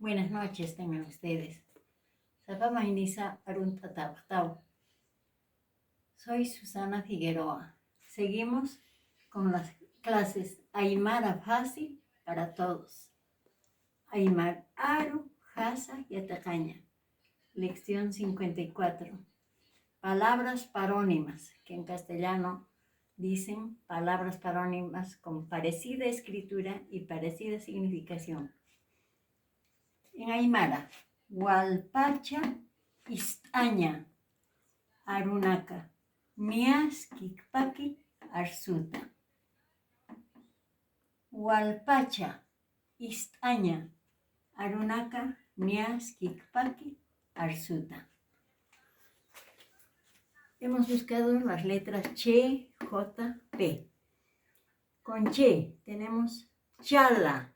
Buenas noches tengan ustedes. Sapama Inisa Arun Tatapatau. Soy Susana Figueroa. Seguimos con las clases Aymara Fácil para todos. Aymar Aru, Jasa y Atacaña. Lección 54. Palabras parónimas, que en castellano dicen palabras parónimas con parecida escritura y parecida significación. En Aymara, Hualpacha, Istaña, Arunaka, Mias, Kikpaki, Arsuta. Hualpacha, Istaña, Arunaka, Mias, Kikpaki, Arsuta. Hemos buscado las letras Che, J, P. Con Che tenemos chala,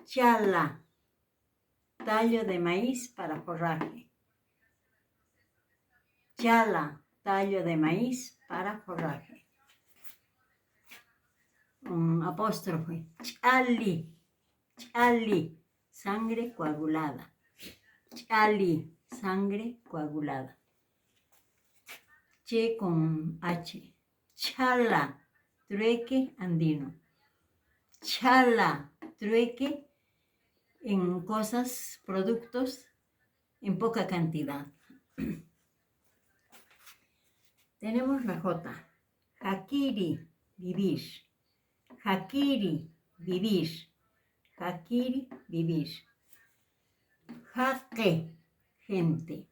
chala, tallo de maíz para forraje. Chala, tallo de maíz para forraje. Apóstrofe. Chali, chali, sangre coagulada. Chali, sangre coagulada. Che con H. Chala, trueque andino. Chala, trueque en cosas, productos en poca cantidad. Tenemos la J. Hakiri, vivir. Hakiri, vivir. Hakiri, vivir. Jaque, gente.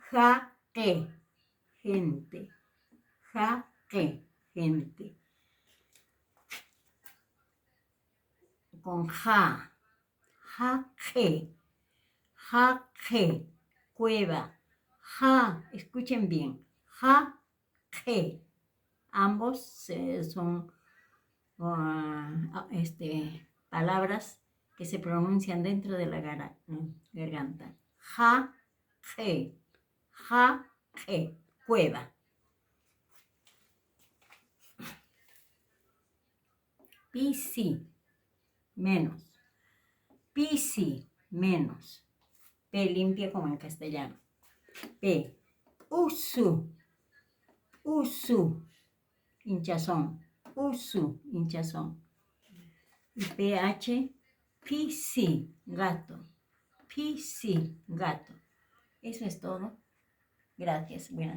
Jaque, gente. Jaque, gente. Con ja. Jaque. Jaque, cueva. Ja, escuchen bien. Jaque. Ambos son palabras que se pronuncian dentro de la garganta. Jaque. Jaque, cueva. Pisi, menos. Pisi, menos. P limpia como en castellano. P. Usu. Usu. Hinchazón. Usu. Hinchazón. Y PH. Pisi. Gato. Pisi. Gato. Eso es todo. Gracias. Buenas.